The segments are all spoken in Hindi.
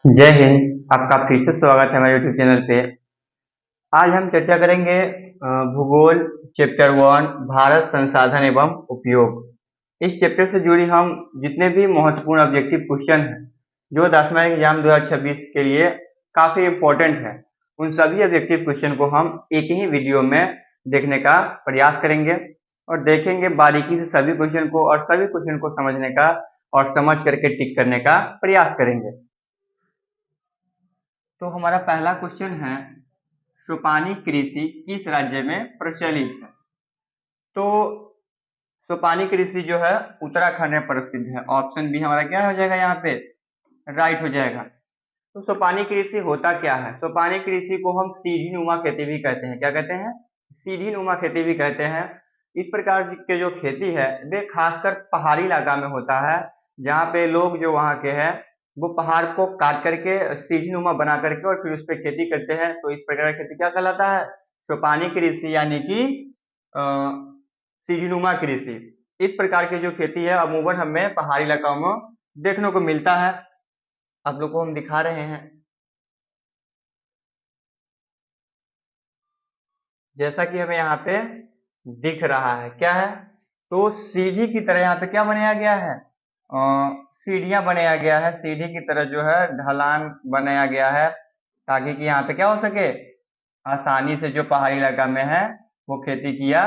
जय हिंद। आपका फिर से स्वागत है हमारे यूट्यूब चैनल पे। आज हम चर्चा करेंगे भूगोल चैप्टर 1 भारत संसाधन एवं उपयोग। इस चैप्टर से जुड़ी हम जितने भी महत्वपूर्ण ऑब्जेक्टिव क्वेश्चन हैं जो 10वां एग्जाम 2026 के लिए काफ़ी इम्पोर्टेंट है, उन सभी ऑब्जेक्टिव क्वेश्चन को हम एक ही वीडियो में देखने का प्रयास करेंगे और देखेंगे बारीकी से सभी क्वेश्चन को और सभी क्वेश्चन को समझने का और समझ करके टिक करने का प्रयास करेंगे। तो हमारा पहला क्वेश्चन है, सोपानी कृषि किस राज्य में प्रचलित है? तो सोपानी कृषि जो है उत्तराखंड में प्रसिद्ध है। ऑप्शन बी हमारा क्या हो जाएगा, यहाँ पे राइट हो जाएगा। तो सोपानी कृषि होता क्या है? सोपानी कृषि को हम सीढ़ी नुमा खेती भी कहते हैं। क्या कहते हैं? सीढ़ी नुमा खेती भी कहते हैं। इस प्रकार के जो खेती है वे खासकर पहाड़ी इलाका में होता है, जहाँ पे लोग जो वहाँ के हैं वो पहाड़ को काट करके सीढ़ी नुमा बना करके और फिर उस पर खेती करते हैं। तो इस प्रकार की खेती क्या कहलाता है? सोपानी कृषि, यानी कि सीढ़ी नुमा कृषि। इस प्रकार की जो खेती है अमूमन हमें पहाड़ी इलाकाओं में देखने को मिलता है। आप लोग को हम दिखा रहे हैं, जैसा कि हमें यहाँ पे दिख रहा है। क्या है? तो सीढ़ी की तरह यहाँ पे क्या बनाया गया है? सीढ़ियां बनाया गया है। सीढ़ी की तरह जो है ढलान बनाया गया है, ताकि कि यहाँ पे क्या हो सके, आसानी से जो पहाड़ी इलाका में है वो खेती किया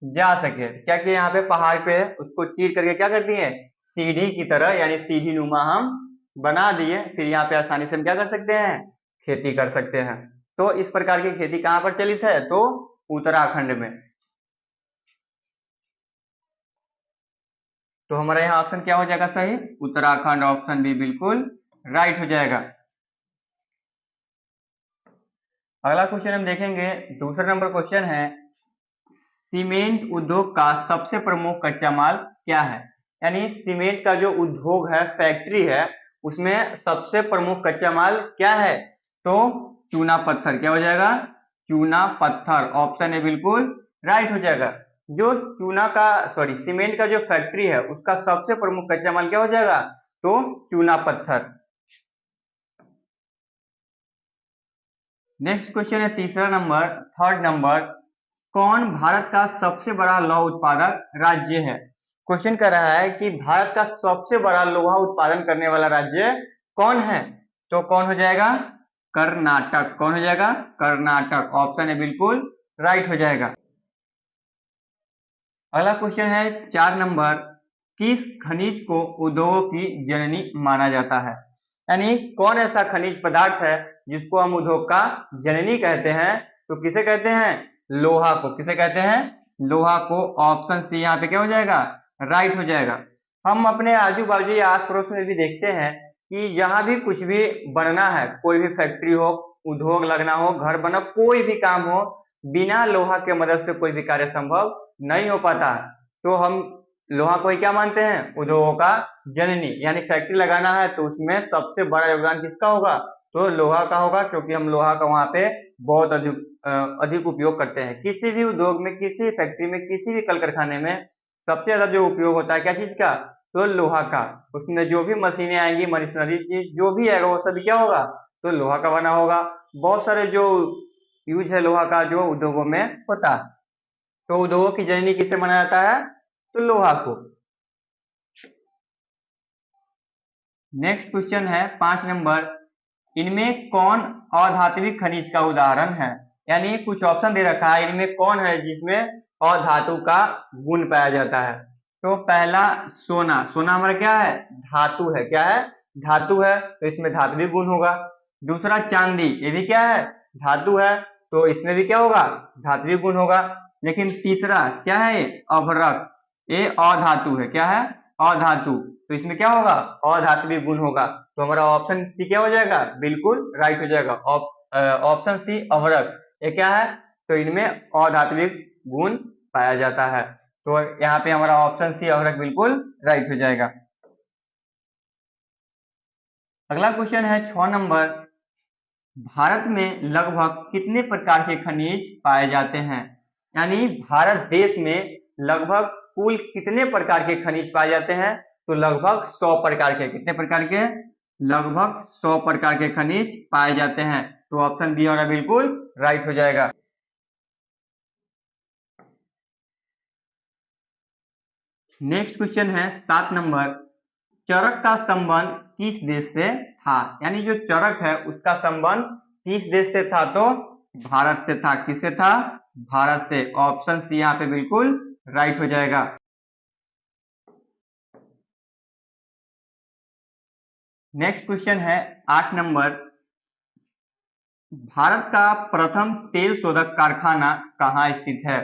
जा सके। क्या कि यहाँ पे पहाड़ पे उसको चीर करके क्या कर दिए, सीढ़ी की तरह यानी सीढ़ी नुमा हम बना दिए, फिर यहाँ पे आसानी से हम क्या कर सकते हैं, खेती कर सकते हैं। तो इस प्रकार की खेती कहाँ पर चलित है? तो उत्तराखंड में। तो हमारा यहाँ ऑप्शन क्या हो जाएगा सही? उत्तराखंड। ऑप्शन बी बिल्कुल राइट हो जाएगा। अगला क्वेश्चन हम देखेंगे, दूसरा नंबर क्वेश्चन है, सीमेंट उद्योग का सबसे प्रमुख कच्चा माल क्या है? यानी सीमेंट का जो उद्योग है, फैक्ट्री है, उसमें सबसे प्रमुख कच्चा माल क्या है? तो चूना पत्थर। क्या हो जाएगा? चूना पत्थर। ऑप्शन ए बिल्कुल राइट हो जाएगा। जो सीमेंट का जो फैक्ट्री है उसका सबसे प्रमुख कच्चा माल क्या हो जाएगा? तो चूना पत्थर। नेक्स्ट क्वेश्चन है तीसरा नंबर, थर्ड नंबर, कौन भारत का सबसे बड़ा लौह उत्पादक राज्य है? क्वेश्चन कर रहा है कि भारत का सबसे बड़ा लोहा उत्पादन करने वाला राज्य कौन है? तो कौन हो जाएगा? कर्नाटक। कौन हो जाएगा? कर्नाटक। ऑप्शन है बिल्कुल राइट हो जाएगा। अगला क्वेश्चन है 4 नंबर, किस खनिज को उद्योगों की जननी माना जाता है? यानी कौन ऐसा खनिज पदार्थ है जिसको हम उद्योग का जननी कहते हैं? तो किसे कहते हैं? लोहा को। किसे कहते हैं? लोहा को। ऑप्शन सी यहाँ पे क्या हो जाएगा? राइट हो जाएगा। हम अपने आजू बाजू या आस पड़ोस में भी देखते हैं कि जहां भी कुछ भी बनना है, कोई भी फैक्ट्री हो, उद्योग लगना हो, घर बना, कोई भी काम हो, बिना लोहा के मदद से कोई भी कार्य संभव नहीं हो पाता। तो हम लोहा को ही क्या मानते हैं? उद्योगों का जननी। यानी फैक्ट्री लगाना है तो उसमें सबसे बड़ा योगदान किसका होगा? तो लोहा का होगा, क्योंकि हम लोहा का वहां पे बहुत अधिक उपयोग करते हैं। किसी भी उद्योग में, किसी फैक्ट्री में, किसी भी कल कारखाने में सबसे ज्यादा जो उपयोग होता है क्या चीज का? तो लोहा का। उसमें जो भी मशीनें आएंगी, मशीनरी चीज जो भी आएगा वो सब क्या होगा? तो लोहा का बना होगा। बहुत सारे जो यूज है लोहा का जो उद्योगों में होता है। तो उद्योगों की जननी किसे माना जाता है? तो लोहा को। नेक्स्ट क्वेश्चन है 5 नंबर, इनमें कौन अधात्विक खनिज का उदाहरण है? यानी कुछ ऑप्शन दे रखा है, इनमें कौन है जिसमें अधातु का गुण पाया जाता है? तो पहला सोना। सोना हमारा क्या है? धातु है। क्या है? धातु है, तो इसमें धात्विक गुण होगा। दूसरा चांदी, ये भी क्या है? धातु है, तो इसमें भी क्या होगा? धात्विक गुण होगा। लेकिन तीसरा क्या है? अभ्रक, ये अधातु है। क्या है? अधातु, तो इसमें क्या होगा? अधात्विक गुण होगा। तो हमारा ऑप्शन सी क्या हो जाएगा? बिल्कुल राइट हो जाएगा। ऑप्शन सी अभ्रक, ये क्या है? तो इनमें अधात्विक गुण पाया जाता है। तो यहाँ पे हमारा ऑप्शन सी अभ्रक बिल्कुल राइट हो जाएगा। अगला क्वेश्चन है 6 नंबर, भारत में लगभग कितने प्रकार के खनिज पाए जाते हैं? यानी भारत देश में लगभग कुल कितने प्रकार के खनिज पाए जाते हैं? तो लगभग 100 प्रकार के। कितने प्रकार के? लगभग 100 प्रकार के खनिज पाए जाते हैं। तो ऑप्शन बी हमारा बिल्कुल राइट हो जाएगा। नेक्स्ट क्वेश्चन है 7 नंबर, चरक का संबंध किस देश से था? यानी जो चरक है उसका संबंध किस देश से था? तो भारत से था। किससे था? भारत से। ऑप्शन सी यहाँ पे बिल्कुल राइट हो जाएगा। नेक्स्ट क्वेश्चन है 8 नंबर, भारत का प्रथम तेल शोधक कारखाना कहाँ स्थित है?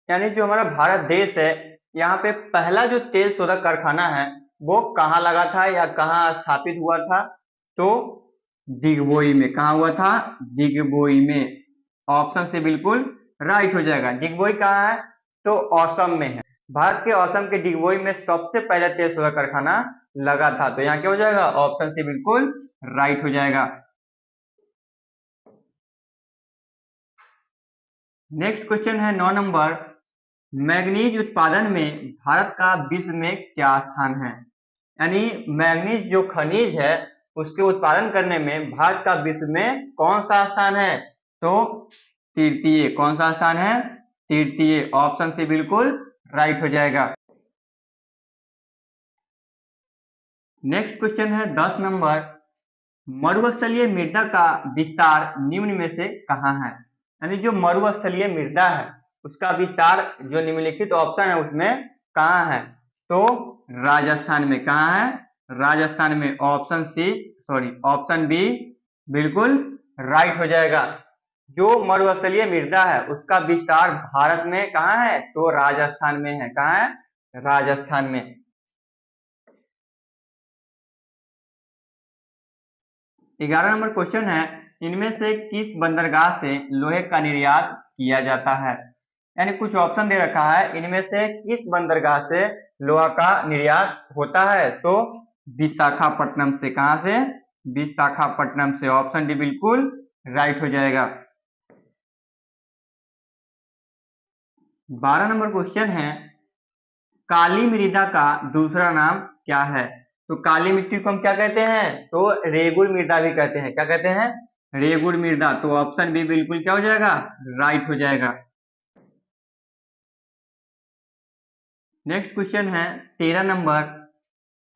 यानी जो हमारा भारत देश है, यहाँ पे पहला जो तेल शोधक कारखाना है वो कहाँ लगा था या कहाँ स्थापित हुआ था? तो डिगबोई में। कहाँ हुआ था? डिगबोई में। ऑप्शन से बिल्कुल राइट हो जाएगा। डिगबोई कहाँ है? तो असम में है। भारत के असम के डिगबोई में सबसे पहला तेल शोधक कारखाना लगा था। तो यहाँ क्या हो जाएगा? ऑप्शन से बिल्कुल राइट हो जाएगा। नेक्स्ट क्वेश्चन है 9 नंबर, मैग्नीज उत्पादन में भारत का विश्व में क्या स्थान है? यानी मैग्नीज जो खनिज है उसके उत्पादन करने में भारत का विश्व में कौन सा स्थान है? तो तृतीय। कौन सा स्थान है? तृतीय। ऑप्शन से बिल्कुल राइट हो जाएगा। नेक्स्ट क्वेश्चन है 10 नंबर, मरुस्थलीय मृदा का विस्तार निम्न में से कहाँ है? यानी जो मरुस्थलीय मृदा है उसका विस्तार जो निम्नलिखित ऑप्शन है उसमें कहाँ है? तो राजस्थान में। कहाँ है? राजस्थान में। ऑप्शन बी बिल्कुल राइट हो जाएगा। जो मरुस्थलीय मृदा है उसका विस्तार भारत में कहाँ है? तो राजस्थान में है। कहाँ है? राजस्थान में। 11 नंबर क्वेश्चन है, इनमें से किस बंदरगाह से लोहे का निर्यात किया जाता है? यानी कुछ ऑप्शन दे रखा है, इनमें से किस बंदरगाह से लोहा का निर्यात होता है? तो विशाखापट्टनम से। कहां से? विशाखापट्टनम से। ऑप्शन डी बिल्कुल राइट हो जाएगा। 12 नंबर क्वेश्चन है, काली मृदा का दूसरा नाम क्या है? तो काली मिट्टी को हम क्या कहते हैं? तो रेगुड़ मृदा भी कहते हैं। क्या कहते हैं? रेगुड़ मृदा। तो ऑप्शन बी बिल्कुल क्या हो जाएगा? राइट हो जाएगा। नेक्स्ट क्वेश्चन है 13 नंबर,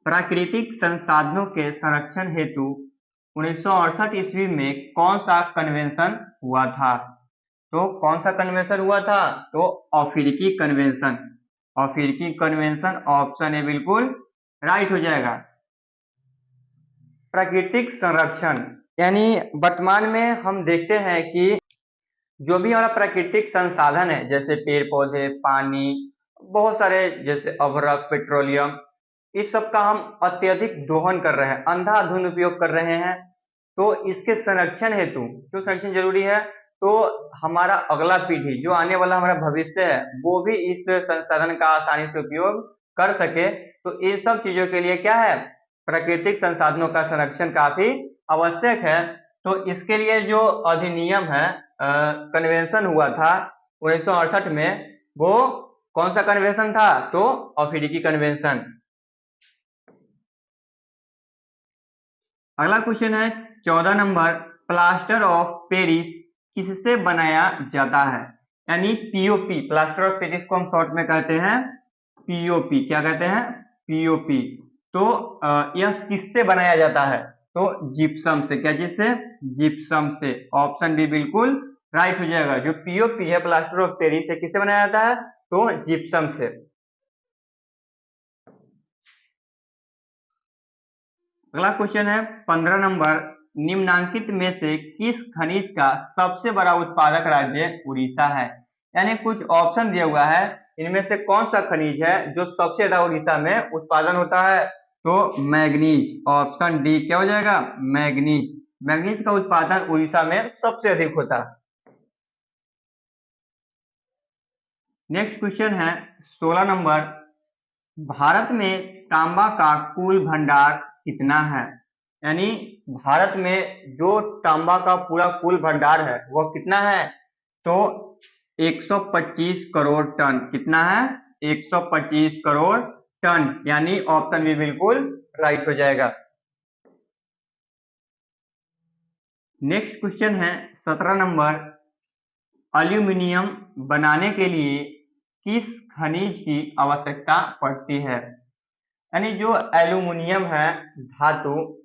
प्राकृतिक संसाधनों के संरक्षण हेतु 1968 ईस्वी में कौन सा कन्वेंशन हुआ था? तो कौन सा कन्वेंशन हुआ था? तो अफ्रीकी कन्वेंशन। अफ्रीकी कन्वेंशन। ऑप्शन ए बिल्कुल राइट हो जाएगा। प्राकृतिक संरक्षण यानी वर्तमान में हम देखते हैं कि जो भी हमारा प्राकृतिक संसाधन है जैसे पेड़ पौधे, पानी, बहुत सारे जैसे अभ्रक, पेट्रोलियम, इस सब का हम अत्यधिक दोहन कर रहे हैं, अंधाधुंध उपयोग कर रहे हैं। तो इसके संरक्षण हेतु क्यों संरक्षण जरूरी है? तो हमारा अगला पीढ़ी, जो आने वाला हमारा भविष्य है, वो भी इस संसाधन का आसानी से उपयोग कर सके। तो इन सब चीजों के लिए क्या है? प्राकृतिक संसाधनों का संरक्षण काफी आवश्यक है। तो इसके लिए जो अधिनियम है, कन्वेंशन हुआ था 1968 में, वो कौन सा कन्वेंशन था? तो अफ्रीकी कन्वेंशन। अगला क्वेश्चन है 14 नंबर, प्लास्टर ऑफ पेरिस किससे बनाया जाता है? यानी पीओपी। प्लास्टर ऑफ पेरिस को हम शॉर्ट में कहते हैं पीओपी। क्या कहते हैं? पीओपी। तो यह किससे बनाया जाता है? तो जिप्सम से। क्या चीज से? जिप्सम से। ऑप्शन बी बिल्कुल राइट हो जाएगा। जो पीओपी है, प्लास्टर ऑफ पेरिस से, किससे बनाया जाता है? तो जिप्सम से। अगला क्वेश्चन है 15 नंबर, निम्नांकित में से किस खनिज का सबसे बड़ा उत्पादक राज्य उड़ीसा है? यानी कुछ ऑप्शन दिया हुआ है, इनमें से कौन सा खनिज है जो सबसे ज्यादा उड़ीसा में उत्पादन होता है? तो मैग्नीज। ऑप्शन डी क्या हो जाएगा? मैग्नीज। मैग्नीज का उत्पादन उड़ीसा में सबसे अधिक होता है। नेक्स्ट क्वेश्चन है 16 नंबर, भारत में तांबा का कुल भंडार कितना है? यानी भारत में जो तांबा का पूरा कुल भंडार है वो कितना है? तो 125 करोड़ टन। कितना है? 125 करोड़ टन। यानी ऑप्शन बी बिल्कुल राइट हो जाएगा। नेक्स्ट क्वेश्चन है 17 नंबर, एल्यूमिनियम बनाने के लिए किस खनिज की आवश्यकता पड़ती है? यानी जो एल्यूमिनियम है धातु,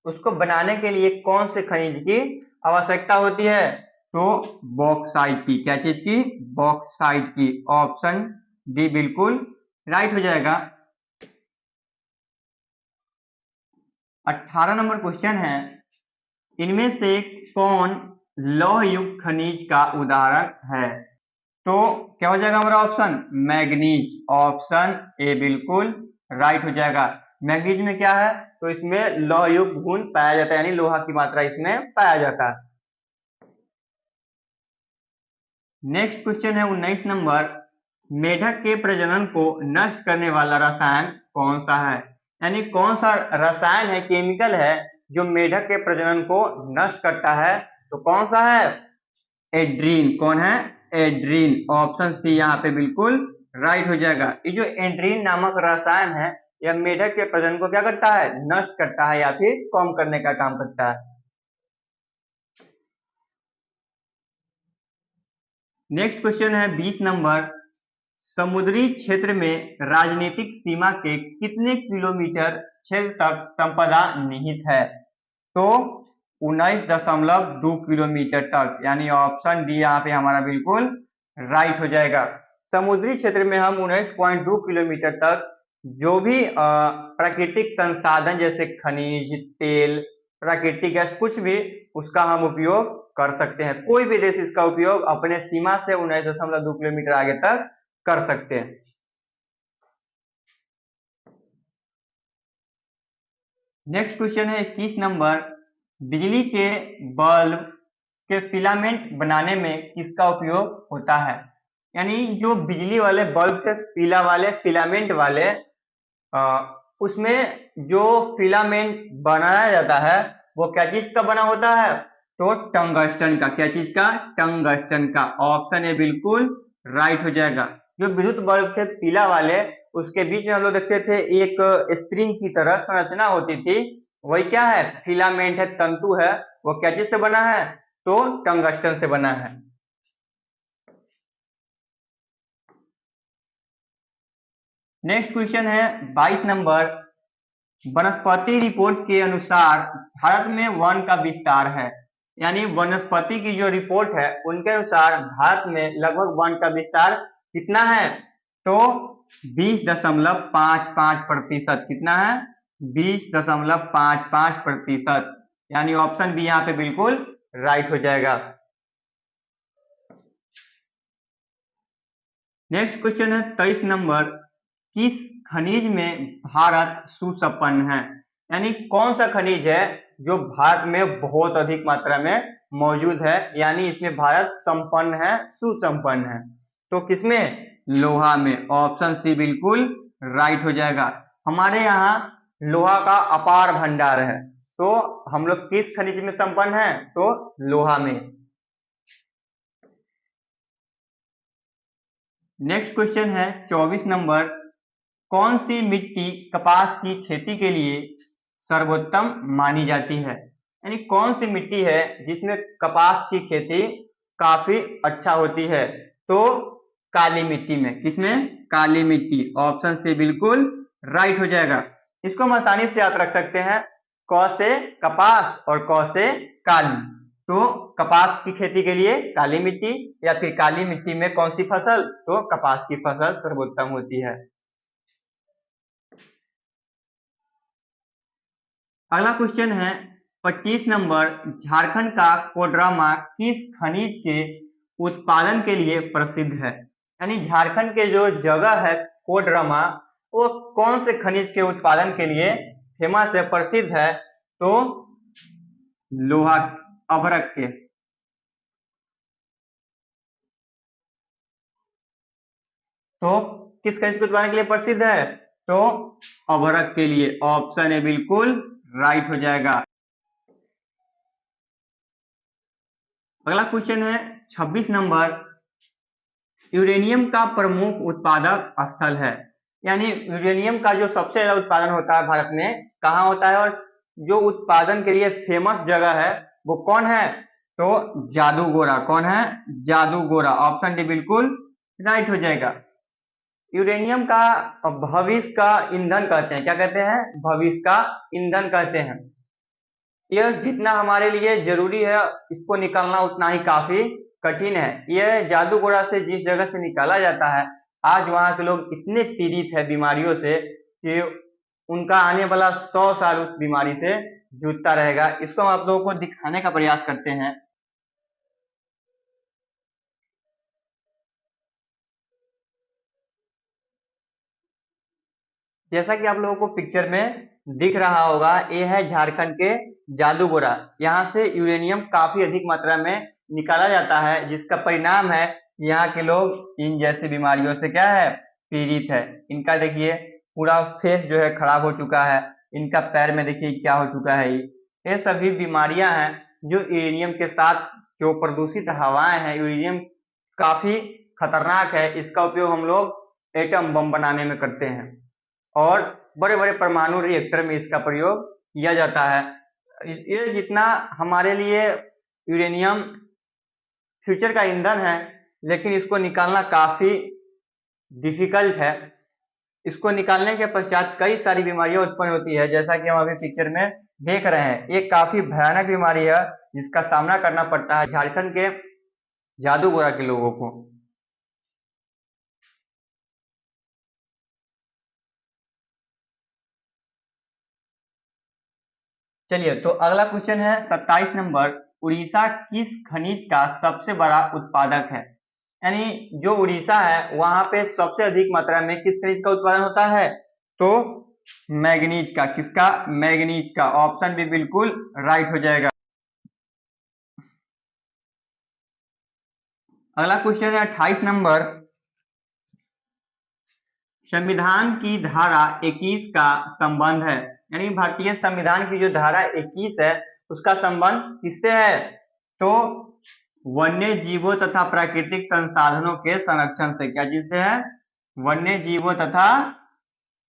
उसको बनाने के लिए कौन से खनिज की आवश्यकता होती है? तो बॉक्साइट की। क्या चीज की? बॉक्साइट की। ऑप्शन डी बिल्कुल राइट हो जाएगा। 18 नंबर क्वेश्चन है, इनमें से कौन लौह युक्त खनिज का उदाहरण है? तो क्या हो जाएगा हमारा ऑप्शन? मैग्नीज। ऑप्शन ए बिल्कुल राइट हो जाएगा। मैग्नीज में क्या है? तो इसमें लौह युक्त गुण पाया जाता है, यानी लोहा की मात्रा इसमें पाया जाता है। नेक्स्ट क्वेश्चन है 19 नंबर, मेढक के प्रजनन को नष्ट करने वाला रसायन कौन सा है? यानी कौन सा रसायन है, केमिकल है, जो मेढक के प्रजनन को नष्ट करता है? तो कौन सा है? एड्रीन। कौन है? एड्रीन। ऑप्शन सी यहाँ पे बिल्कुल राइट हो जाएगा। ये जो एड्रीन नामक रसायन है, यह मेढक के प्रजनन को क्या करता है? नष्ट करता है या फिर कम करने का काम करता है। नेक्स्ट क्वेश्चन है 20 नंबर, समुद्री क्षेत्र में राजनीतिक सीमा के कितने किलोमीटर क्षेत्र तक संपदा निहित है? तो 19.2 किलोमीटर तक, यानी ऑप्शन डी यहाँ पे हमारा बिल्कुल राइट हो जाएगा। समुद्री क्षेत्र में हम 19.2 किलोमीटर तक जो भी प्राकृतिक संसाधन जैसे खनिज, तेल, प्राकृतिक गैस, कुछ भी, उसका हम उपयोग कर सकते हैं। कोई भी देश इसका उपयोग अपने सीमा से 19.2 किलोमीटर आगे तक कर सकते हैं। नेक्स्ट क्वेश्चन है 21 नंबर, बिजली के बल्ब के फिलामेंट बनाने में किसका उपयोग होता है? यानी जो बिजली वाले बल्ब के पीला वाले फिलामेंट वाले उसमें जो फिलामेंट बनाया जाता है वो क्या चीज का बना होता है? तो टंगस्टन का। क्या चीज का? टंगस्टन का। ऑप्शन ए बिल्कुल राइट हो जाएगा। जो विद्युत बल्ब थे पीला वाले, उसके बीच में हम लोग देखते थे एक स्प्रिंग की तरह संरचना होती थी, वही क्या है? फिलामेंट है, तंतु है। वो क्या चीज से बना है? तो टंगस्टन से बना है। नेक्स्ट क्वेश्चन है 22 नंबर, वनस्पति रिपोर्ट के अनुसार भारत में वन का विस्तार है। यानी वनस्पति की जो रिपोर्ट है उनके अनुसार भारत में लगभग वन का विस्तार कितना है? तो 20.55%। कितना है? 20.55%। यानी ऑप्शन बी यहाँ पे बिल्कुल राइट हो जाएगा। नेक्स्ट क्वेश्चन है 23 नंबर, किस खनिज में भारत सुसंपन्न है? यानी कौन सा खनिज है जो भारत में बहुत अधिक मात्रा में मौजूद है, यानी इसमें भारत संपन्न है, सुसंपन्न है? तो किसमें? लोहा में। ऑप्शन सी बिल्कुल राइट हो जाएगा। हमारे यहाँ लोहा का अपार भंडार है, तो हम लोग किस खनिज में संपन्न है? तो लोहा में। नेक्स्ट क्वेश्चन है 24 नंबर, कौन सी मिट्टी कपास की खेती के लिए सर्वोत्तम मानी जाती है? यानी कौन सी मिट्टी है जिसमें कपास की खेती काफी अच्छा होती है? तो काली मिट्टी में। किसमें? काली मिट्टी। ऑप्शन से बिल्कुल राइट हो जाएगा। इसको हम आसानी से याद रख सकते हैं, क से कपास और क से काली। तो कपास की खेती के लिए काली मिट्टी, या फिर काली मिट्टी में कौन सी फसल? तो कपास की फसल सर्वोत्तम होती है। अगला क्वेश्चन है 25 नंबर, झारखंड का कोडरमा किस खनिज के उत्पादन के लिए प्रसिद्ध है? यानी झारखंड के जो जगह है कोडरमा, वो कौन से खनिज के उत्पादन के लिए फेमस है, प्रसिद्ध है? तो लोहा, अभ्रक के। तो किस खनिज के उत्पादन के लिए प्रसिद्ध है? तो अभ्रक के लिए। ऑप्शन ए बिल्कुल राइट हो जाएगा। अगला क्वेश्चन है 26 नंबर, यूरेनियम का प्रमुख उत्पादक स्थल है। यानी यूरेनियम का जो सबसे ज्यादा उत्पादन होता है भारत में, कहाँ होता है, और जो उत्पादन के लिए फेमस जगह है वो कौन है, तो जादूगोरा। कौन है, जादूगोरा। ऑप्शन डी बिल्कुल राइट हो जाएगा। यूरेनियम का भविष्य का ईंधन कहते हैं। क्या कहते हैं, भविष्य का ईंधन कहते हैं। यह जितना हमारे लिए जरूरी है इसको निकालना उतना ही काफी कठिन है। यह जादूगोरा से जिस जगह से निकाला जाता है, आज वहां के लोग इतने पीड़ित है बीमारियों से कि उनका आने वाला 100 साल उस बीमारी से जूझता रहेगा। इसको हम आप लोगों को दिखाने का प्रयास करते हैं। जैसा कि आप लोगों को पिक्चर में दिख रहा होगा, ये है झारखंड के जादूगोरा। यहाँ से यूरेनियम काफी अधिक मात्रा में निकाला जाता है, जिसका परिणाम है यहाँ के लोग इन जैसी बीमारियों से क्या है, पीड़ित है। इनका देखिए पूरा फेस जो है खराब हो चुका है, इनका पैर में देखिए क्या हो चुका है। ये सभी बीमारियां हैं जो यूरेनियम के साथ, जो प्रदूषित हवाएं हैं, यूरेनियम काफी खतरनाक है। इसका उपयोग हम लोग एटम बम बनाने में करते हैं और बड़े बड़े परमाणु रिएक्टर में इसका प्रयोग किया जाता है। ये जितना हमारे लिए यूरेनियम फ्यूचर का ईंधन है, लेकिन इसको निकालना काफी डिफिकल्ट है। इसको निकालने के पश्चात कई सारी बीमारियां उत्पन्न होती है, जैसा कि हम अभी पिक्चर में देख रहे हैं। ये काफी भयानक बीमारी है जिसका सामना करना पड़ता है झारखंड के जादूगोरा के लोगों को। चलिए, तो अगला क्वेश्चन है 27 नंबर। उड़ीसा किस खनिज का सबसे बड़ा उत्पादक है? यानी जो उड़ीसा है वहां पे सबसे अधिक मात्रा में किस खनिज का उत्पादन होता है, तो मैग्नीज का। किसका, मैग्नीज का। ऑप्शन भी बिल्कुल राइट हो जाएगा। अगला क्वेश्चन है 28 नंबर। संविधान की धारा 21 का संबंध है, यानी भारतीय संविधान की जो धारा 21 है उसका संबंध किससे है, तो वन्य जीवों तथा प्राकृतिक संसाधनों के संरक्षण से। क्या चीज से है, वन्य जीवों तथा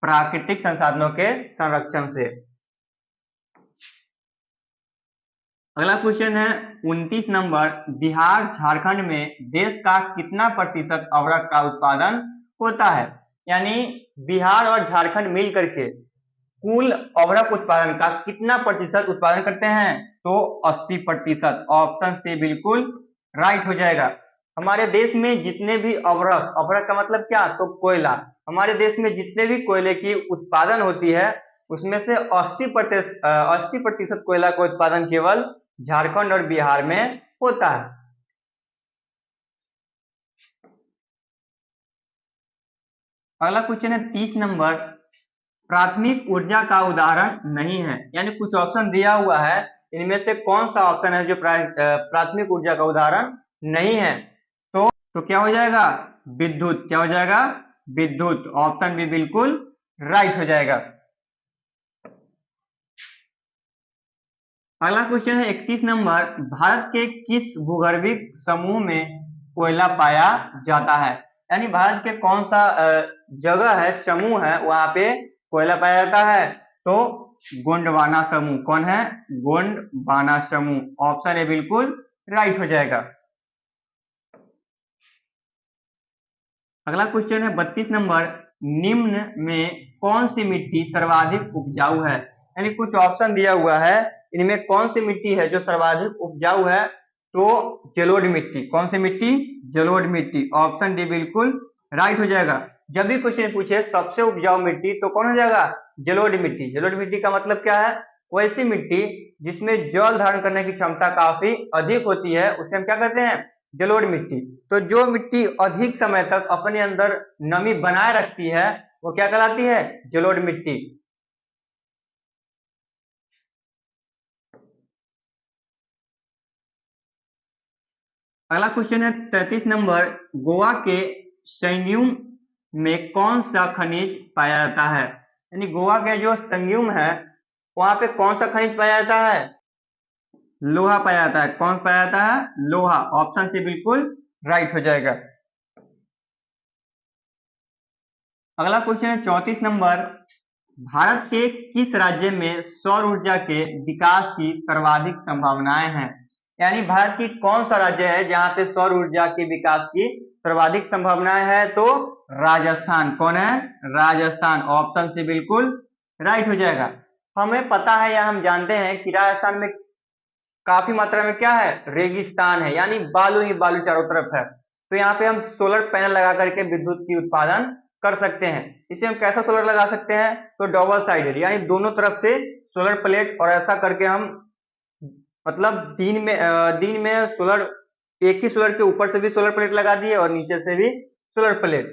प्राकृतिक संसाधनों के संरक्षण से। अगला क्वेश्चन है 29 नंबर। बिहार झारखंड में देश का कितना प्रतिशत अवरक का उत्पादन होता है? यानी बिहार और झारखंड मिल करके कुल अवरक उत्पादन का कितना प्रतिशत उत्पादन करते हैं, तो 80%। ऑप्शन से बिल्कुल राइट हो जाएगा। हमारे देश में जितने भी अवरक, अवरक का मतलब क्या, तो कोयला, हमारे देश में जितने भी कोयले की उत्पादन होती है उसमें से 80% कोयला का उत्पादन केवल झारखंड और बिहार में होता है। अगला क्वेश्चन है 30 नंबर। प्राथमिक ऊर्जा का उदाहरण नहीं है, यानी कुछ ऑप्शन दिया हुआ है, इनमें से कौन सा ऑप्शन है जो प्राथमिक ऊर्जा का उदाहरण नहीं है, तो क्या हो जाएगा, विद्युत। क्या हो जाएगा, विद्युत। ऑप्शन भी बिल्कुल राइट हो जाएगा। अगला क्वेश्चन है 31 नंबर। भारत के किस भूगर्भिक समूह में कोयला पाया जाता है? यानी भारत के कौन सा जगह है, समूह है, वहां पे कोयला पाया जाता है, तो गोंडवाना समूह। कौन है, गोंडवाना समूह। ऑप्शन ए बिल्कुल राइट हो जाएगा। अगला क्वेश्चन है 32 नंबर। निम्न में कौन सी मिट्टी सर्वाधिक उपजाऊ है? यानी कुछ ऑप्शन दिया हुआ है, इनमें कौन सी मिट्टी है जो सर्वाधिक उपजाऊ है, तो जलोढ़ मिट्टी। कौन सी मिट्टी, जलोढ़ मिट्टी। ऑप्शन डी बिल्कुल राइट हो जाएगा। जब भी क्वेश्चन पूछे सबसे उपजाऊ मिट्टी, तो कौन हो जाएगा, जलोढ़ मिट्टी। जलोढ़ मिट्टी का मतलब क्या है, वैसी मिट्टी जिसमें जल धारण करने की क्षमता काफी अधिक होती है, उसे हम क्या कहते हैं, जलोढ़ मिट्टी। तो जो मिट्टी अधिक समय तक अपने अंदर नमी बनाए रखती है वो क्या कहलाती है, जलोढ़ मिट्टी। अगला क्वेश्चन है 33 नंबर। गोवा के संगम में कौन सा खनिज पाया जाता है? यानी गोवा के जो संगम है वहां पे कौन सा खनिज पाया जाता है, लोहा पाया जाता है। कौन पाया जाता है, लोहा। ऑप्शन से बिल्कुल राइट हो जाएगा। अगला क्वेश्चन है 34 नंबर, भारत के किस राज्य में सौर ऊर्जा के विकास की सर्वाधिक संभावनाएं हैं? यानी भारत की कौन सा राज्य है जहां पे सौर ऊर्जा के विकास की सर्वाधिक संभावनाएं है? तो राजस्थान। कौन है? राजस्थान। ऑप्शन सी बिल्कुल राइट हो जाएगा। हमें पता है या हम जानते हैं कि राजस्थान में काफी मात्रा में क्या है? रेगिस्तान है, यानी बालू ही बालू चारों तरफ है। तो यहाँ पे हम सोलर पैनल लगा करके विद्युत की उत्पादन कर सकते हैं। इसे हम कैसा सोलर लगा सकते हैं? तो डबल साइडेड, यानी दोनों तरफ से सोलर प्लेट, और ऐसा करके हम मतलब दिन में सोलर, एक ही सोलर के ऊपर से भी सोलर प्लेट लगा दिए और नीचे से भी सोलर प्लेट,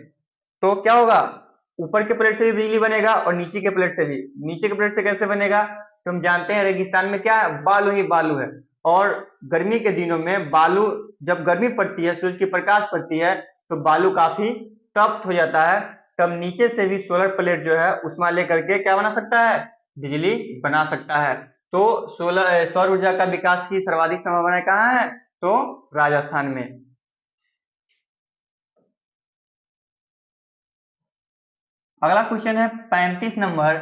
तो क्या होगा? ऊपर के प्लेट से भी बिजली बनेगा और नीचे के प्लेट से भी। नीचे के प्लेट से कैसे बनेगा? तो हम जानते हैं रेगिस्तान में क्या है? बालू ही बालू है, और गर्मी के दिनों में बालू, जब गर्मी पड़ती है, सूरज की प्रकाश पड़ती है, तो बालू काफी तप्त हो जाता है। तब नीचे से भी सोलर प्लेट जो है उष्मा लेकर के क्या बना सकता है? बिजली बना सकता है। तो सौर ऊर्जा का विकास की सर्वाधिक संभावना कहाँ है? तो राजस्थान में। अगला क्वेश्चन है 35 नंबर,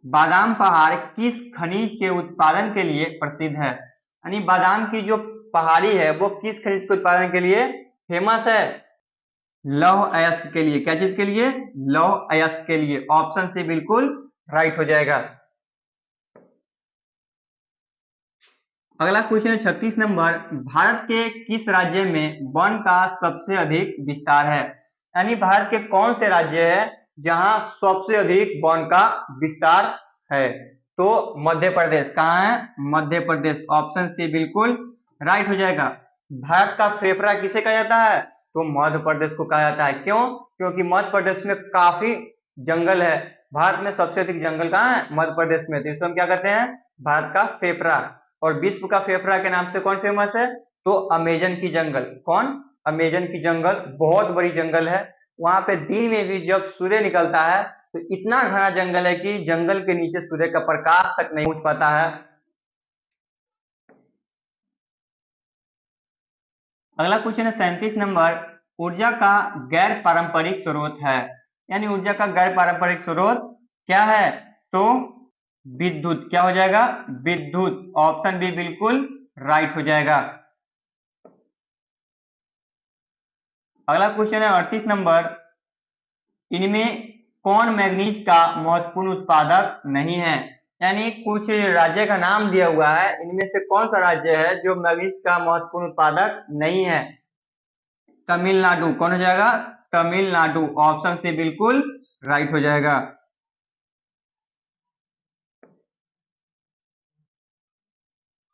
बादाम पहाड़ किस खनिज के उत्पादन के लिए प्रसिद्ध है? यानी बादाम की जो पहाड़ी है वो किस खनिज के उत्पादन के लिए फेमस है? लौह अयस्क के लिए। क्या चीज के लिए? लौह अयस्क के लिए। ऑप्शन सी बिल्कुल राइट हो जाएगा। अगला क्वेश्चन है 36 नंबर, भारत के किस राज्य में वन का सबसे अधिक विस्तार है? यानी भारत के कौन से राज्य है जहां सबसे अधिक वन का विस्तार है? तो मध्य प्रदेश। कहाँ है? मध्य प्रदेश। ऑप्शन सी बिल्कुल राइट हो जाएगा। भारत का फेफड़ा किसे कहा जाता है? तो मध्य प्रदेश को कहा जाता है। क्यों? क्योंकि मध्य प्रदेश में काफी जंगल है। भारत में सबसे अधिक जंगल कहाँ है? मध्य प्रदेश में। तो इसको हम क्या कहते हैं? भारत का फेफड़ा। और विश्व का फेफड़ा के नाम से कौन फेमस है? तो अमेजन की जंगल। कौन? अमेजन की जंगल बहुत बड़ी जंगल है। वहां पे दिन में भी जब सूर्य निकलता है तो इतना घना जंगल है कि जंगल के नीचे सूर्य का प्रकाश तक नहीं पहुंच पाता है। अगला क्वेश्चन है 37 नंबर, ऊर्जा का गैर पारंपरिक स्रोत है। यानी ऊर्जा का गैर पारंपरिक स्रोत क्या है? तो विद्युत। क्या हो जाएगा? विद्युत। ऑप्शन बी बिल्कुल राइट हो जाएगा। अगला क्वेश्चन है 38 नंबर, इनमें कौन मैग्नीज का महत्वपूर्ण उत्पादक नहीं है? यानी कुछ राज्य का नाम दिया हुआ है, इनमें से कौन सा राज्य है जो मैग्नीज का महत्वपूर्ण उत्पादक नहीं है? तमिलनाडु। कौन हो जाएगा? तमिलनाडु। ऑप्शन सी बिल्कुल राइट हो जाएगा।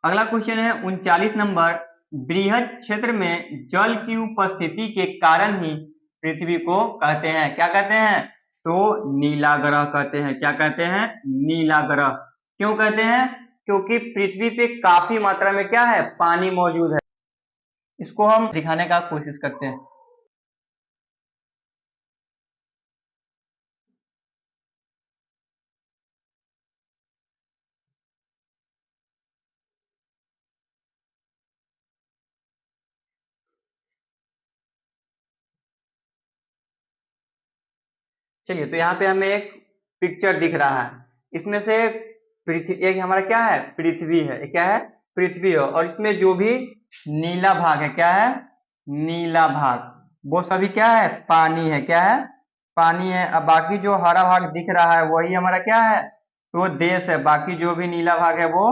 अगला क्वेश्चन है 39 नंबर, बृहद क्षेत्र में जल की उपस्थिति के कारण ही पृथ्वी को कहते हैं, क्या कहते हैं? तो नीला ग्रह कहते हैं। क्या कहते हैं? नीला ग्रह। क्यों कहते हैं? क्योंकि पृथ्वी पे काफी मात्रा में क्या है? पानी मौजूद है। इसको हम दिखाने का कोशिश करते हैं। चलिए, तो यहाँ पे हमें एक पिक्चर दिख रहा है। इसमें से पृथ्वी, एक हमारा क्या है? पृथ्वी है। ये क्या है? पृथ्वी है। और इसमें जो भी नीला भाग है, क्या है? नीला भाग, वो सभी क्या है? पानी है। क्या है? पानी है। अब बाकी जो हरा भाग दिख रहा है वही हमारा क्या है? तो देश है। बाकी जो भी नीला भाग है वो,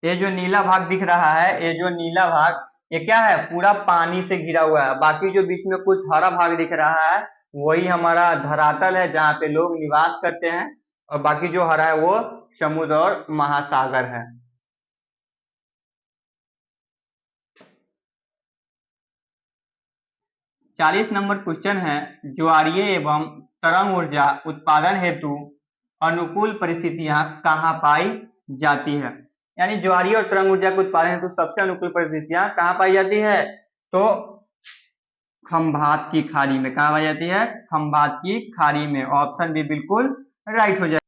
ये जो नीला भाग दिख रहा है, ये जो नीला भाग, ये क्या है? पूरा पानी से घिरा हुआ है। बाकी जो बीच में कुछ हरा भाग दिख रहा है वही हमारा धरातल है जहाँ पे लोग निवास करते हैं। और बाकी जो हरा है वो समुद्र और महासागर है। 40 नंबर क्वेश्चन है, ज्वारीय एवं तरंग ऊर्जा उत्पादन हेतु अनुकूल परिस्थितियां कहाँ पाई जाती है? यानी ज्वारीय और तरंग ऊर्जा के उत्पादन हेतु सबसे अनुकूल परिस्थितियां कहाँ पाई जाती है? तो खंभात की खाड़ी में। कहाँ पाई जाती है? खंभात की खाड़ी में। ऑप्शन बी बिल्कुल राइट हो जाए।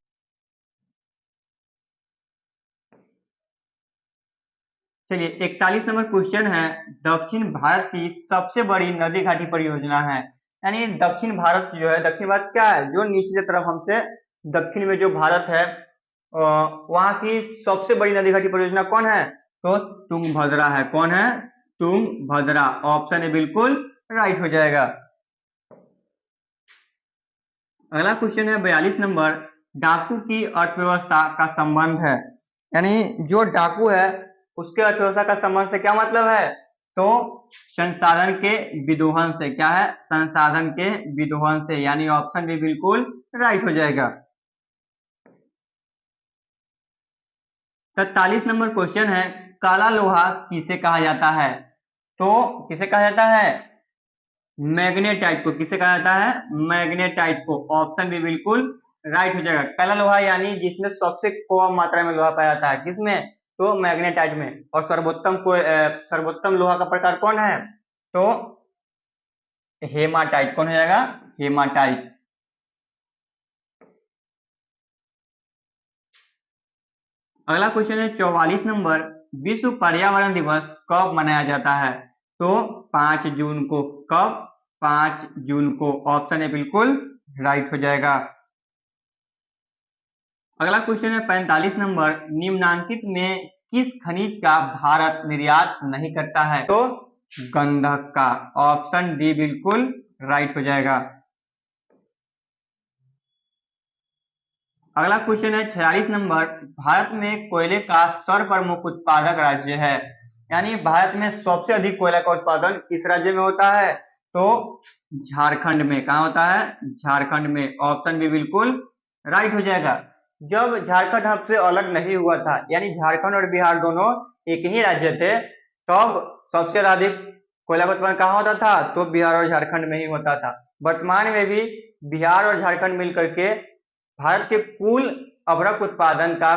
चलिए 41 नंबर क्वेश्चन है, दक्षिण भारत की सबसे बड़ी नदी घाटी परियोजना है। यानी दक्षिण भारत जो है, दक्षिण भारत क्या है, जो निचले तरफ हमसे दक्षिण में जो भारत है वहां की सबसे बड़ी नदी घाटी परियोजना कौन है, तो तुंगभद्रा है। कौन है, तुंगभद्रा। ऑप्शन ए बिल्कुल राइट हो जाएगा। अगला क्वेश्चन है 42 नंबर, डाकू की अर्थव्यवस्था का संबंध है। यानी जो डाकू है उसके अर्थव्यवस्था का संबंध से क्या मतलब है, तो संसाधन के विदोहन से। क्या है, संसाधन के विदोहन से। यानी ऑप्शन भी बिल्कुल राइट हो जाएगा। 47 नंबर क्वेश्चन है, काला लोहा किसे कहा जाता है, तो किसे कहा जाता है, मैग्नेटाइट को। किसे कहा जाता है, मैग्नेटाइट को। ऑप्शन भी बिल्कुल राइट हो जाएगा। काला लोहा यानी जिसमें सबसे कम मात्रा में लोहा पाया जाता है, किसमें, तो मैग्नेटाइट में। और सर्वोत्तम लोहा का प्रकार कौन है, तो हेमाटाइट। कौन हो जाएगा, हेमाटाइट। अगला क्वेश्चन है 44 नंबर, विश्व पर्यावरण दिवस कब मनाया जाता है, तो 5 जून को। कब, 5 जून को। ऑप्शन है बिल्कुल राइट हो जाएगा। अगला क्वेश्चन है 45 नंबर, निम्नांकित में किस खनिज का भारत निर्यात नहीं करता है, तो गंधक का। ऑप्शन डी बिल्कुल राइट हो जाएगा। अगला क्वेश्चन है 46 नंबर, भारत में कोयले का सर्वप्रमुख उत्पादक राज्य है। यानी भारत में सबसे अधिक कोयला का उत्पादन किस राज्य में होता है, तो झारखंड में। कहाँ होता है, झारखंड में। ऑप्शन भी बिल्कुल राइट हो जाएगा। जब झारखंड हमसे अलग नहीं हुआ था, यानी झारखंड और बिहार दोनों एक ही राज्य थे, तब सबसे अधिक कोयला का उत्पादन कहाँ होता था, तो बिहार और झारखंड में ही होता था। वर्तमान में भी बिहार और झारखंड मिलकर के भारत के कुल अभ्रक उत्पादन का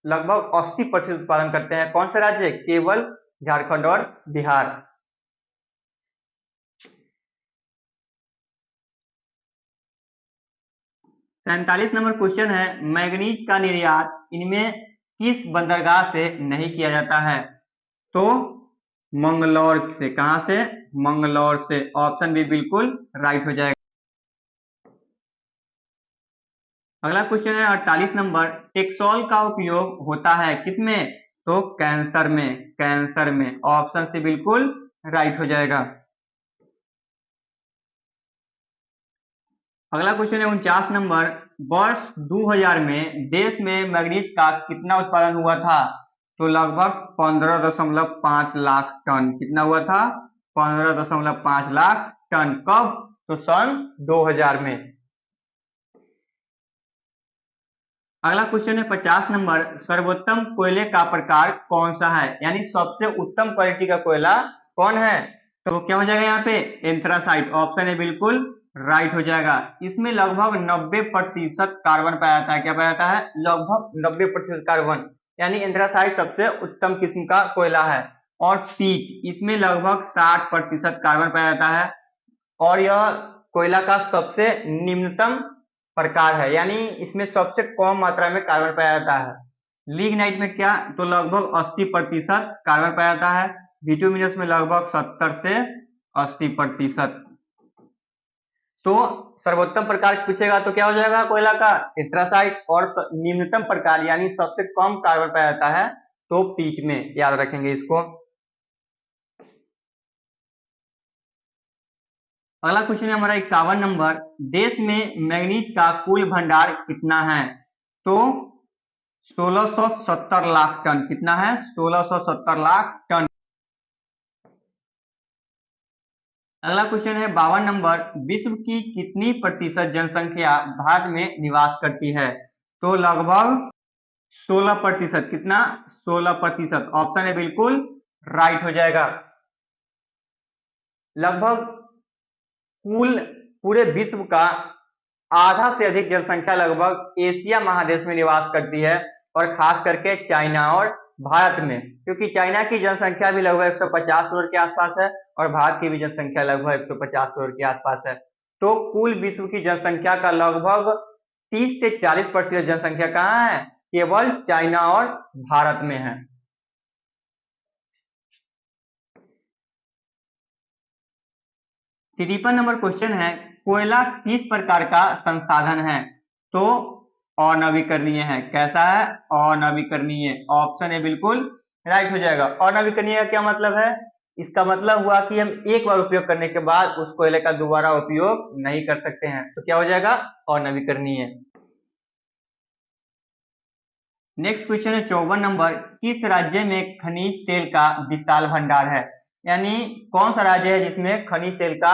लगभग 80% उत्पादन करते हैं। कौन सा राज्य, केवल झारखंड और बिहार। 47 नंबर क्वेश्चन है, मैग्नीज का निर्यात इनमें किस बंदरगाह से नहीं किया जाता है, तो मंगलौर से। कहां से, मंगलौर से। ऑप्शन भी बिल्कुल राइट हो जाएगा। अगला क्वेश्चन है 48 नंबर, टेक्सोल का उपयोग होता है किसमें, तो कैंसर में। कैंसर में। ऑप्शन से बिल्कुल राइट हो जाएगा। अगला क्वेश्चन है 49 नंबर, वर्ष 2000 में देश में मैग्नीज का कितना उत्पादन हुआ था, तो लगभग 15.5 लाख टन। कितना हुआ था, 15.5 लाख टन। कब, तो सन 2000 में। अगला क्वेश्चन है 50 नंबर, सर्वोत्तम कोयले का प्रकार कौन सा है। यानी सबसे उत्तम क्वालिटी का कोयला कौन है, तो क्या हो जाएगा यहाँ पे, एंथ्रासाइट। ऑप्शन है बिल्कुल राइट हो जाएगा। इसमें लगभग 90% कार्बन पाया जाता है। क्या पाया जाता है, लगभग 90% कार्बन। यानी एंथ्रासाइट सबसे उत्तम किस्म का कोयला है। और पीट, इसमें लगभग 60% कार्बन पाया जाता है। और यह कोयला का सबसे निम्नतम प्रकार है, यानी इसमें सबसे कम मात्रा में कार्बन पाया जाता है। लिग्नाइट में क्या, तो लगभग 80% कार्बन पाया जाता है। बिटुमिनस में लगभग 70 से 80%। तो सर्वोत्तम प्रकार पूछेगा तो क्या हो जाएगा कोयला का, एंथ्रासाइट। और निम्नतम प्रकार यानी सबसे कम कार्बन पाया जाता है, तो पीट में। याद रखेंगे इसको। अगला क्वेश्चन है हमारा 51 नंबर, देश में मैग्नीज का कुल भंडार कितना है, तो 1670 लाख टन। कितना है, 1670 लाख टन। अगला क्वेश्चन है 52 नंबर, विश्व की कितनी प्रतिशत जनसंख्या भारत में निवास करती है, तो लगभग 16%। कितना, 16%। ऑप्शन है बिल्कुल राइट हो जाएगा। लगभग कुल पूरे विश्व का आधा से अधिक जनसंख्या लगभग एशिया महादेश में निवास करती है, और खास करके चाइना और भारत में। क्योंकि चाइना की जनसंख्या भी लगभग 150 करोड़ के आसपास है, और भारत की भी जनसंख्या लगभग 150 करोड़ के आसपास है। तो कुल विश्व की जनसंख्या का लगभग 30 से 40% जनसंख्या कहाँ है, केवल चाइना और भारत में है। 53 नंबर क्वेश्चन है, कोयला किस प्रकार का संसाधन है? तो अनवीकरणीय है। कैसा है? अनवीकरणीय। ऑप्शन ए बिल्कुल राइट हो जाएगा। अनवीकरणीय का क्या मतलब है? इसका मतलब हुआ कि हम एक बार उपयोग करने के बाद उस कोयले का दोबारा उपयोग नहीं कर सकते हैं, तो क्या हो जाएगा? अनवीकरणीय। नेक्स्ट क्वेश्चन है 54 नंबर, किस राज्य में खनिज तेल का विशाल भंडार है? यानी कौन सा राज्य है जिसमें खनिज तेल का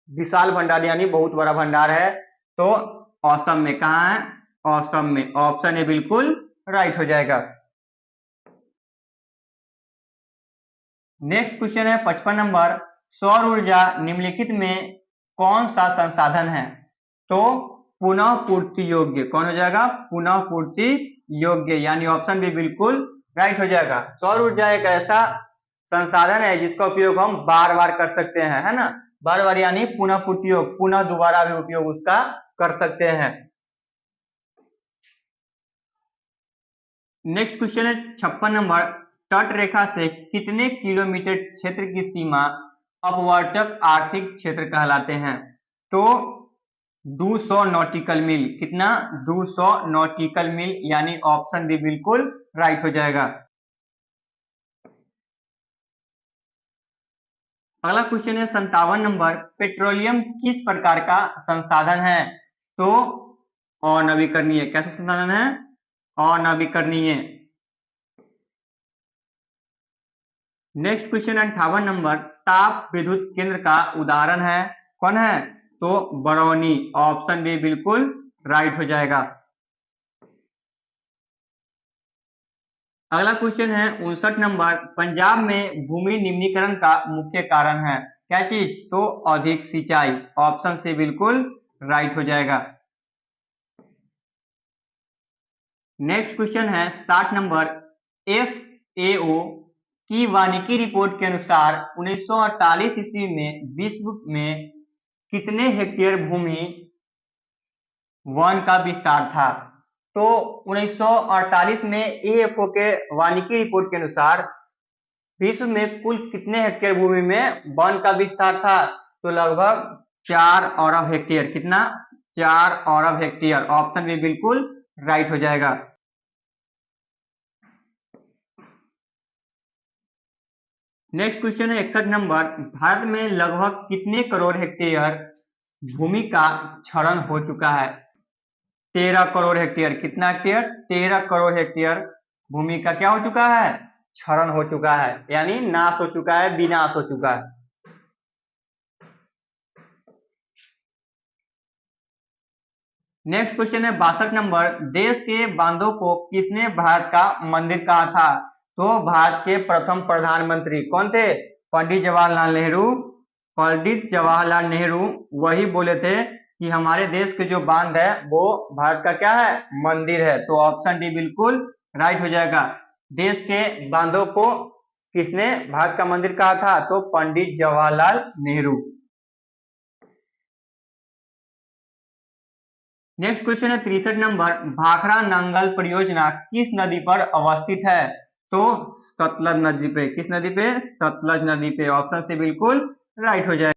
विशाल भंडार यानी बहुत बड़ा भंडार है? तो असम में। कहाँ है? असम में। ऑप्शन ए बिल्कुल राइट हो जाएगा। नेक्स्ट क्वेश्चन है 55 नंबर, सौर ऊर्जा निम्नलिखित में कौन सा संसाधन है? तो पुनः पूर्ति योग्य। कौन हो जाएगा? पुनः पूर्ति योग्य, यानी ऑप्शन भी बिल्कुल राइट हो जाएगा। सौर ऊर्जा एक ऐसा संसाधन है जिसका उपयोग हम बार बार कर सकते हैं, है ना? बार बार यानी पुनः पूर्ति योग, पुनः दोबारा भी उपयोग उसका कर सकते हैं। नेक्स्ट क्वेश्चन है 56 नंबर, तट रेखा से कितने किलोमीटर क्षेत्र की सीमा अपवर्तक आर्थिक क्षेत्र कहलाते हैं? तो 200 नॉटिकल मील। कितना? 200 नॉटिकल मील, यानी ऑप्शन भी बिल्कुल राइट हो जाएगा। अगला क्वेश्चन है 57 नंबर, पेट्रोलियम किस प्रकार का संसाधन है? तो अनवीकरणीय। कैसा संसाधन है? अनवीकरणीय। नेक्स्ट क्वेश्चन 58 नंबर, ताप विद्युत केंद्र का उदाहरण है? कौन है? तो बरौनी। ऑप्शन भी बिल्कुल राइट हो जाएगा। अगला क्वेश्चन है 59 नंबर, पंजाब में भूमि निम्नीकरण का मुख्य कारण है? क्या चीज? तो अधिक सिंचाई। ऑप्शन से बिल्कुल राइट हो जाएगा। नेक्स्ट क्वेश्चन है 60 नंबर, FAO की वानिकी रिपोर्ट के अनुसार 1948 ईस्वी में विश्व में कितने हेक्टेयर भूमि वन का विस्तार था? तो 1948 में AFO के वानिकी रिपोर्ट के अनुसार विश्व में कुल कितने हेक्टेयर भूमि में वन का विस्तार था? तो लगभग 4 अरब हेक्टेयर। कितना? 4 अरब हेक्टेयर। ऑप्शन भी बिल्कुल राइट हो जाएगा। नेक्स्ट क्वेश्चन है 61 नंबर, भारत में लगभग कितने करोड़ हेक्टेयर भूमि का क्षरण हो चुका है? 13 करोड़ हेक्टेयर। कितना हेक्टेयर? 13 करोड़ हेक्टेयर भूमि का क्या हो चुका है? क्षरण हो चुका है, यानी नाश हो चुका है, विनाश हो चुका है। नेक्स्ट क्वेश्चन है 62 नंबर, देश के बांधों को किसने भारत का मंदिर कहा था? तो भारत के प्रथम प्रधानमंत्री कौन थे? पंडित जवाहरलाल नेहरू। पंडित जवाहरलाल नेहरू वही बोले थे कि हमारे देश के जो बांध है वो भारत का क्या है? मंदिर है। तो ऑप्शन डी बिल्कुल राइट हो जाएगा। देश के बांधों को किसने भारत का मंदिर कहा था? तो पंडित जवाहरलाल नेहरू। नेक्स्ट क्वेश्चन है 63 नंबर, भाखड़ा नांगल परियोजना किस नदी पर अवस्थित है? तो सतलज नदी पे। किस नदी पे? सतलज नदी पे। ऑप्शन से बिल्कुल राइट हो जाए।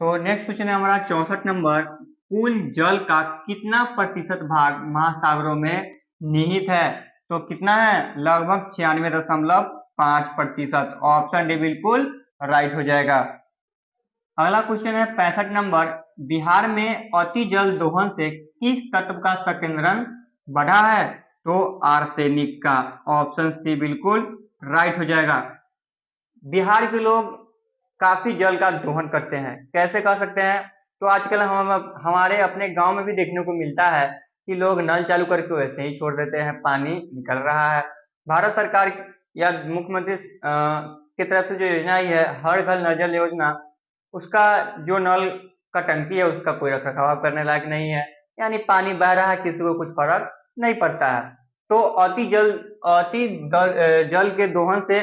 तो नेक्स्ट क्वेश्चन है हमारा 64 नंबर, कुल जल का कितना प्रतिशत भाग महासागरों में निहित है? तो कितना है? लगभग 96.5%। ऑप्शन डी बिल्कुल राइट हो जाएगा। अगला क्वेश्चन है 65 नंबर, बिहार में अति जल दोहन से किस तत्व का संकेंद्रण बढ़ा है? तो आर्सेनिक का। ऑप्शन सी बिल्कुल राइट हो जाएगा। बिहार के लोग काफी जल का दोहन करते हैं। कैसे कर सकते हैं? तो आजकल हम हमारे अपने गांव में भी देखने को मिलता है कि लोग नल चालू करके वैसे ही छोड़ देते हैं, पानी निकल रहा है। भारत सरकार या मुख्यमंत्री की तरफ से जो योजना आई है, हर घर नल जल योजना, उसका जो नल का टंकी है उसका कोई रख रखाव करने लायक नहीं है, यानी पानी बह रहा है, किसी को कुछ फर्क नहीं पड़ता है। तो अति जल के दोहन से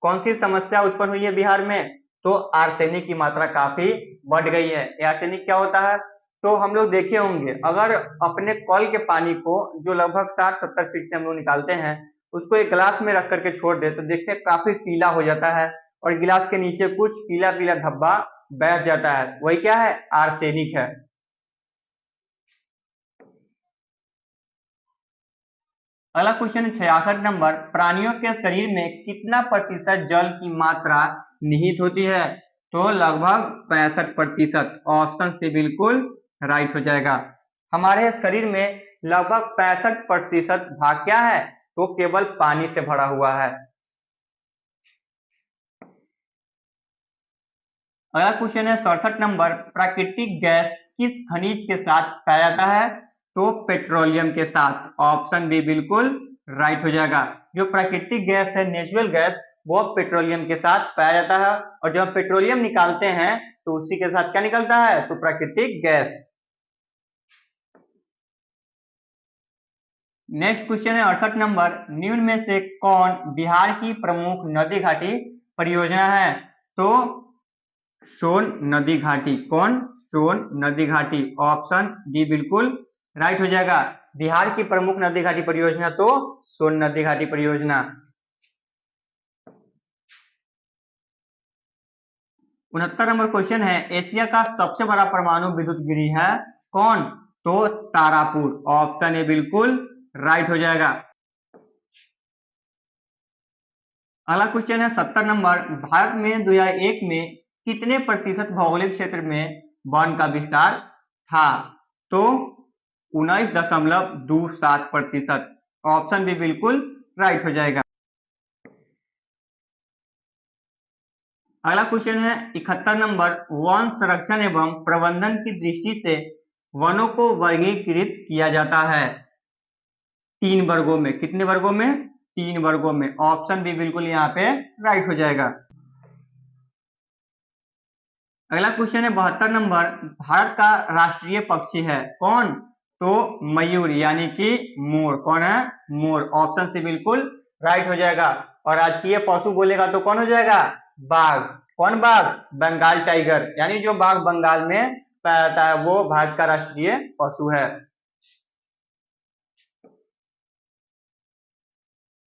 कौन सी समस्या उत्पन्न हुई है बिहार में? तो आर्सेनिक की मात्रा काफी बढ़ गई है। आर्सेनिक क्या होता है? तो हम लोग देखे होंगे, अगर अपने कल के पानी को जो लगभग 60-70 फीट से हम लोग निकालते हैं, उसको एक गिलास में रख करके छोड़ दे तो देखते हैं काफी पीला हो जाता है और गिलास के नीचे कुछ पीला पीला धब्बा बैठ जाता है, वही क्या है, आर्सेनिक है। अगला क्वेश्चन 66 नंबर, प्राणियों के शरीर में कितना प्रतिशत जल की मात्रा निहित होती है? तो लगभग 65%। ऑप्शन से बिल्कुल राइट हो जाएगा। हमारे शरीर में लगभग 65% भाग क्या है? तो केवल पानी से भरा हुआ है। अगला क्वेश्चन है 67 नंबर, प्राकृतिक गैस किस खनिज के साथ पाया जाता है? तो पेट्रोलियम के साथ। ऑप्शन बी बिल्कुल राइट हो जाएगा। जो प्राकृतिक गैस है, नेचुरल गैस, वो पेट्रोलियम के साथ पाया जाता है, और जब हम पेट्रोलियम निकालते हैं तो उसी के साथ क्या निकलता है? तो प्राकृतिक गैस। नेक्स्ट क्वेश्चन है 68 नंबर, निम्न में से कौन बिहार की प्रमुख नदी घाटी परियोजना है? तो सोन नदी घाटी। कौन? सोन नदी घाटी। ऑप्शन डी बिल्कुल राइट हो जाएगा। बिहार की प्रमुख नदी घाटी परियोजना तो सोन नदी घाटी परियोजना। 69 नंबर क्वेश्चन है, एशिया का सबसे बड़ा परमाणु विद्युत गृह है कौन? तो तारापुर। ऑप्शन ए बिल्कुल राइट हो जाएगा। अगला क्वेश्चन है 70 नंबर, भारत में 2001 में कितने प्रतिशत भौगोलिक क्षेत्र में वन का विस्तार था? तो 19.27%। ऑप्शन भी बिल्कुल राइट हो जाएगा। अगला क्वेश्चन है 71 नंबर, वन संरक्षण एवं प्रबंधन की दृष्टि से वनों को वर्गीकृत किया जाता है 3 वर्गों में। कितने वर्गों में? 3 वर्गों में। ऑप्शन भी बिल्कुल यहाँ पे राइट हो जाएगा। अगला क्वेश्चन है 72 नंबर, भारत का राष्ट्रीय पक्षी है कौन? तो मयूर यानी कि मोर। कौन है? मोर। ऑप्शन से बिल्कुल राइट हो जाएगा। और राजकीय पशु बोलेगा तो कौन हो जाएगा? बाघ। कौन बाघ? बंगाल टाइगर, यानी जो बाघ बंगाल में पाया जाता है वो भारत का राष्ट्रीय पशु है।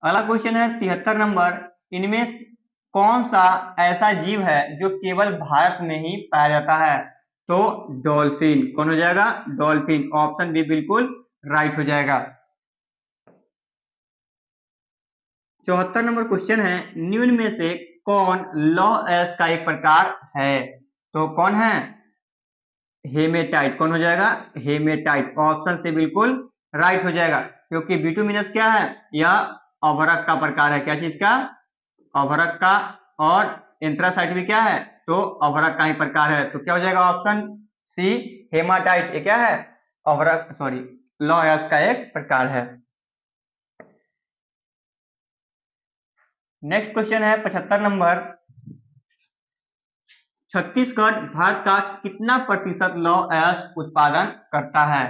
अगला क्वेश्चन है 73 नंबर, इनमें कौन सा ऐसा जीव है जो केवल भारत में ही पाया जाता है? तो डॉल्फिन। कौन हो जाएगा? डॉल्फिन। ऑप्शन बी बिल्कुल राइट हो जाएगा। 74 नंबर क्वेश्चन है, निम्न में से कौन लौह अयस्क का एक प्रकार है? तो कौन है? हेमेटाइट। कौन हो जाएगा? हेमेटाइट। ऑप्शन से बिल्कुल राइट हो जाएगा, क्योंकि बिटुमिनस क्या है? यह अभ्रक का प्रकार है। क्या चीज का? अभ्रक का। और एंथ्रासाइट भी क्या है? तो अभ्रक का ही प्रकार है। तो क्या हो जाएगा? Option C hematite. ये क्या है? अभ्रक, सॉरी, लौह अयस्क का एक प्रकार है। नेक्स्ट क्वेश्चन है 75 नंबर, छत्तीसगढ़ भारत का कितना प्रतिशत लौह अयस्क उत्पादन करता है?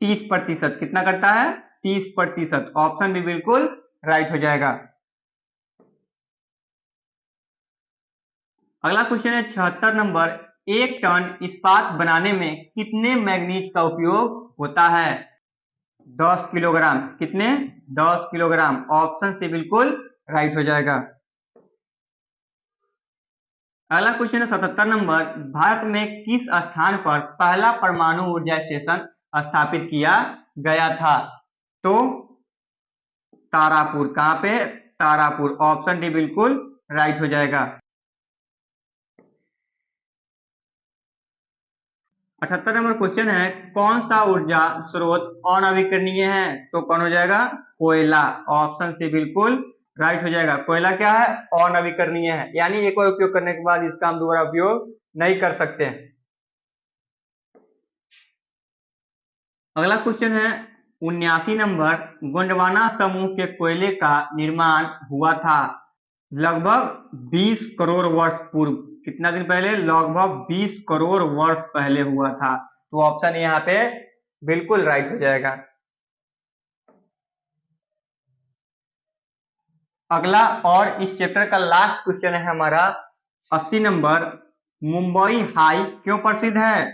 30%। कितना करता है? 30%। ऑप्शन भी बिल्कुल राइट हो जाएगा। अगला क्वेश्चन है 76 नंबर, 1 टन इस्पात बनाने में कितने मैग्नीज का उपयोग होता है? 10 किलोग्राम। कितने? 10 किलोग्राम। ऑप्शन से बिल्कुल राइट हो जाएगा। अगला क्वेश्चन है 77 नंबर, भारत में किस स्थान पर पहला परमाणु ऊर्जा स्टेशन स्थापित किया गया था? तो तारापुर। कहां पे? तारापुर। ऑप्शन डी बिल्कुल राइट हो जाएगा। 78 नंबर क्वेश्चन है, कौन सा ऊर्जा स्रोत अनवीकरणीय है? तो कौन हो जाएगा? कोयला। ऑप्शन से बिल्कुल राइट हो जाएगा। कोयला क्या है? अनवीकरणीय है, यानी एक बार उपयोग करने के बाद इसका हम दोबारा उपयोग नहीं कर सकते। अगला क्वेश्चन है 79 नंबर, गोंडवाना समूह के कोयले का निर्माण हुआ था लगभग 20 करोड़ वर्ष पूर्व। कितना दिन पहले? लगभग 20 करोड़ वर्ष पहले हुआ था। तो ऑप्शन यहाँ पे बिल्कुल राइट हो जाएगा। अगला और इस चैप्टर का लास्ट क्वेश्चन है हमारा 80 नंबर, मुंबई हाई क्यों प्रसिद्ध है?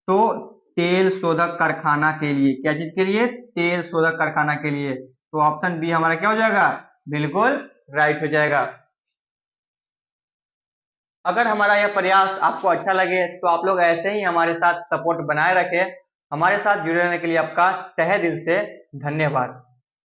तो तेल शोधक कारखाना के लिए। क्या चीज के लिए? तेल शोधक कारखाना के लिए। तो ऑप्शन बी हमारा क्या हो जाएगा? बिल्कुल राइट हो जाएगा। अगर हमारा यह प्रयास आपको अच्छा लगे तो आप लोग ऐसे ही हमारे साथ सपोर्ट बनाए रखें। हमारे साथ जुड़े रहने के लिए आपका तहे दिल से धन्यवाद।